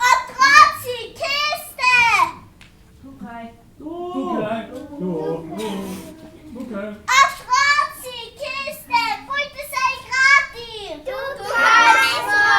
Otroci, kje ste? Tukaj. Otroci, kje ste? Pojďte se igrati. Tukaj smo.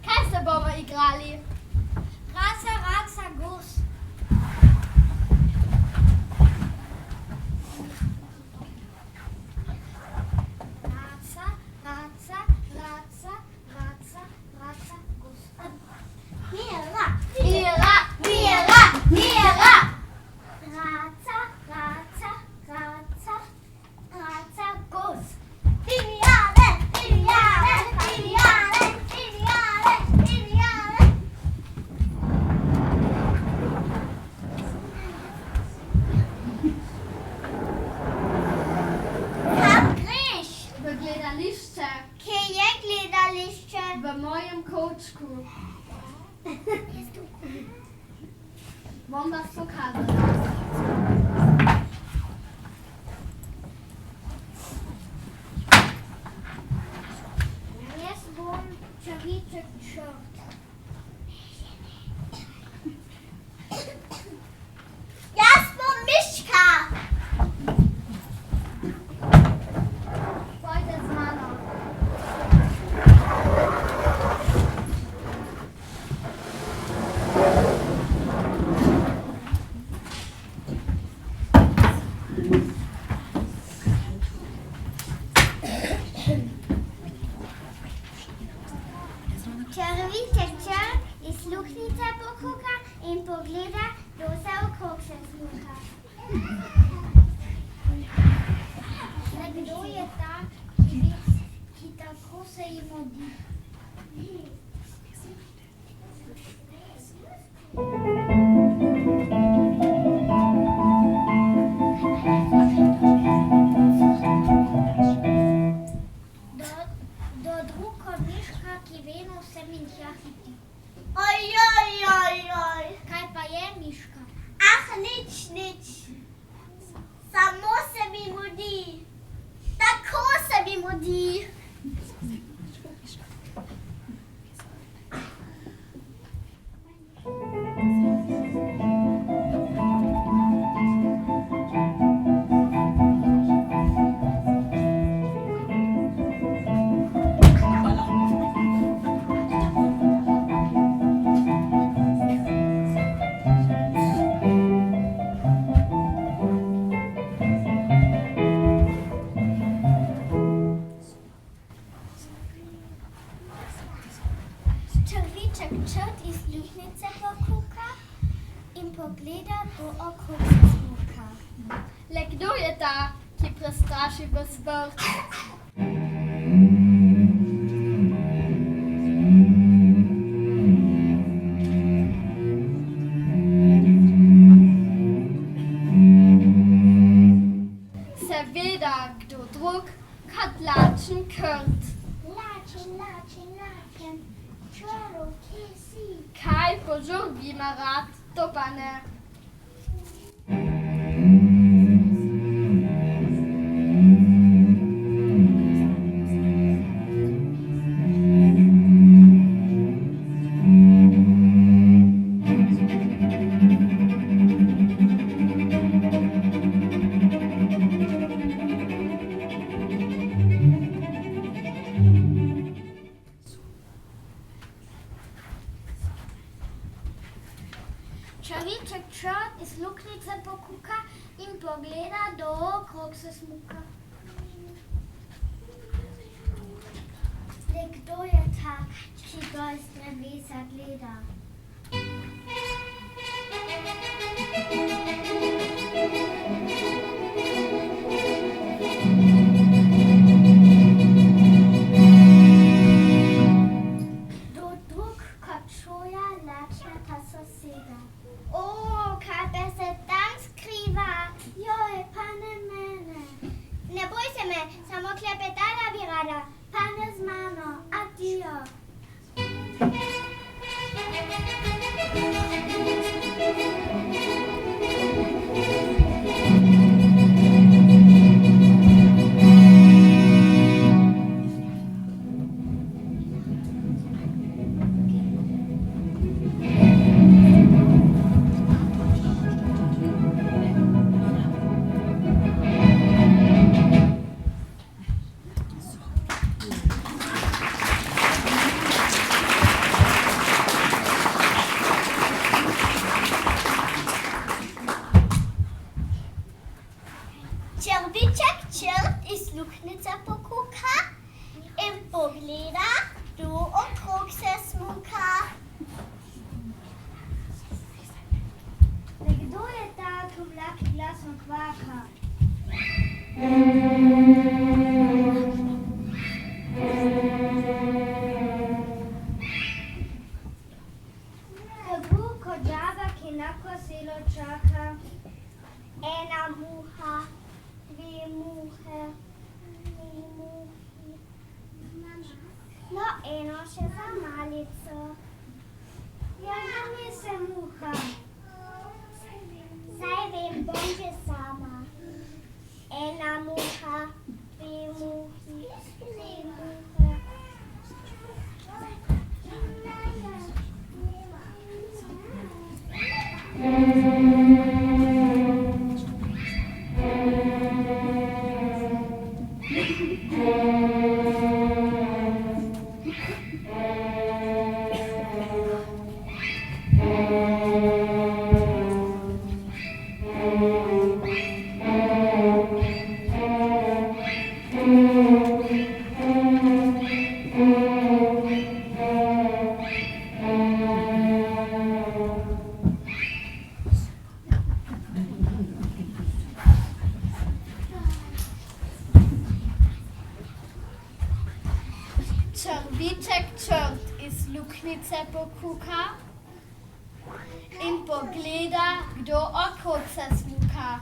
Kaj se bomo igrali? Raca, raca, gus. Raca, raca, raca, raca, raca, gus. Mira, Mira. mira, mira. Raca, raca, raca, raca, gus. Viviane, Viviane, Viviane, Viviane, Viviane. Tam greš. V gledališče. Kje je gledališče? V mojem kočku. Bom vas pokazala. Jaz bom čaviček črt. Jaz bom miška. Pojde z mano. Čaroviček črt iz luknjice pokuka in pogleda, kdo se okrog se smuka. Kdo je tak, ki tako se jim odi? Do drugo miška, ki vedno sem in tja hiti. Oj. Kaj pa je miška? Ah, nič. Samo se mi mudi. Tako se mi mudi. Črviček črt iz luknjice pokuka in pogleda, kdo okrog se smuka. Le kdo je ta, ki prestraši ves vrt? Seveda, kdo drug, kot lačen krt. Lačen, čoro, kje si? Kaj po žurbi ima rad, to pa ne. Črviček črt iz luknjice pokuka in pogleda, kdo okrog se smuka. Le kdo je ta, ki ga iz drevesa gleda? Kdo drug kot čuja lačnata soseda? O, kaj pa se tam skriva? Joj, pa ne mene. Ne boj se me, samo klepetala bi rada. Pa ne z mano, adio. Kdo kodžava, ki na kosilo čaka? Ena muha, dve muhe, tri muhi. No, eno še za malico. Ja, nisem muha. Zdaj vem, bom že sama. Ena muha, dve muhi, tri muhe. Črviček črt iz luknjice pokuka in pogleda, kdo okrog se smuka.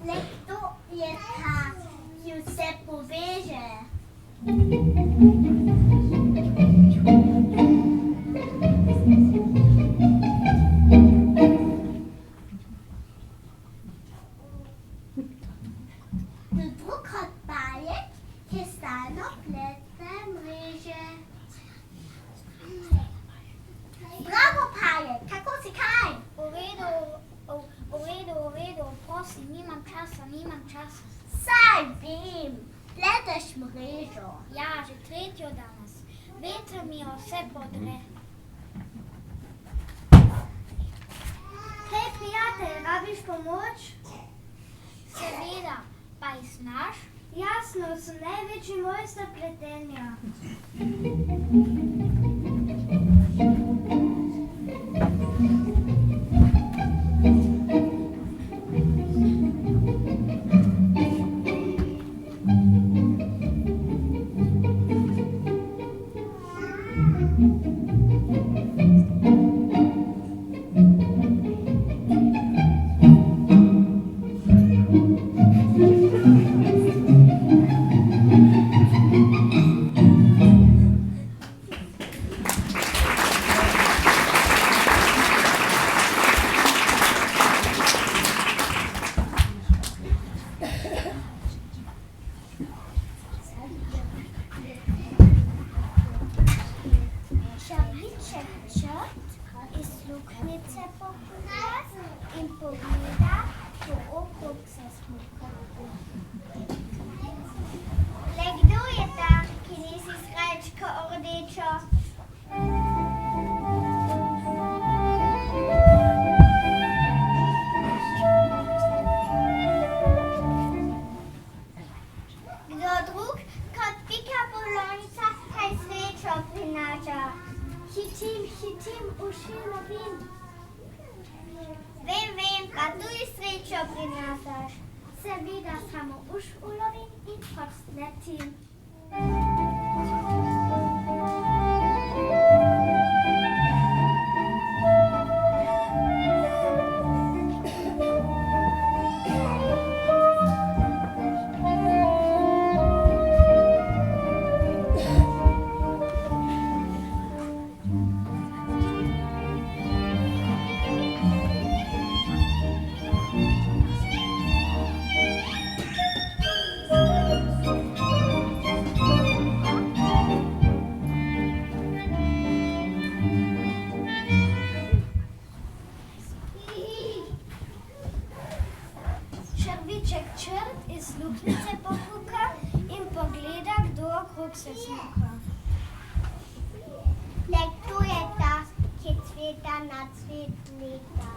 Le kdo je ta, ki vse poveže? Drug od palec, ki stalno plete mreže. Bravo, palec, kako si kaj? V redu, prosim, nimam časa. Saj vem, pleteš mrežo. Ja, že tretjo danes. Veter mi vse podre. Hej, prijatelj, rabiš pomoč? Seveda, pa jih znaš? Jasno, sem največji mojster pletenja. Hitim, ušino vim. Vem, pa tudi srečo prinašaš. Seveda samo uš ulovim in posletim. Črt iz luknjice pokuka in pogleda, kdo okrog se smuka. Le kdo je ta, ki cveta na cvet leta?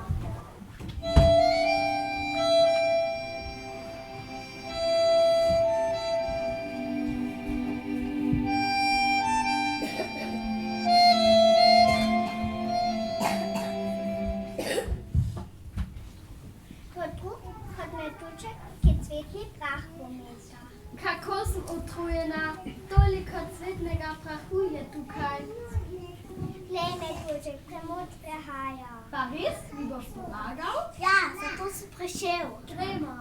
kilometra. Kako sem utrujena, toliko cvetnega prahu je tukaj. Lej me tudi, premod prehaja. Pa res, mi boš pomagal? Ja, zato si prišel. Gremo.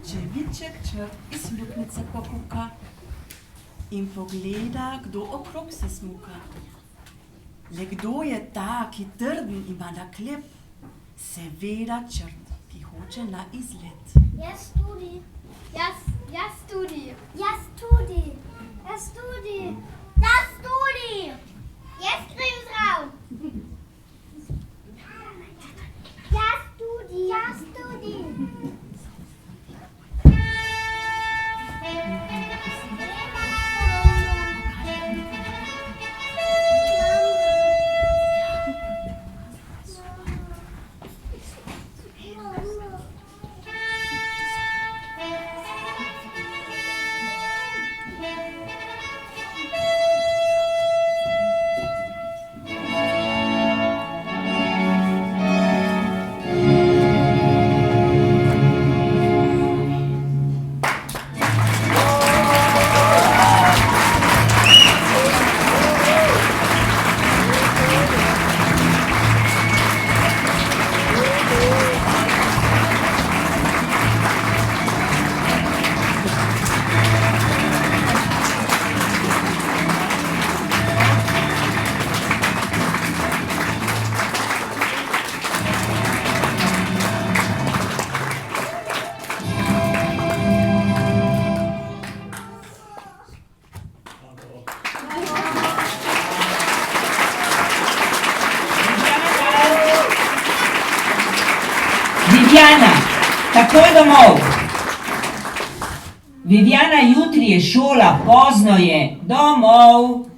Čeviček črt iz luknjice pokuka in pogleda, kdo okrog se smuka. Le kdo je ta, ki trden ima na klep? Seveda črt, ki hoče na izlet. Jaz tudi. Jaz tudi. Jaz tudi. Jaz tudi. Jaz tudi. Jaz grem zraven. Jaz tudi. Jaz tudi. Viviana, takoj domov. Viviana, jutri je šola, pozno je. Domov.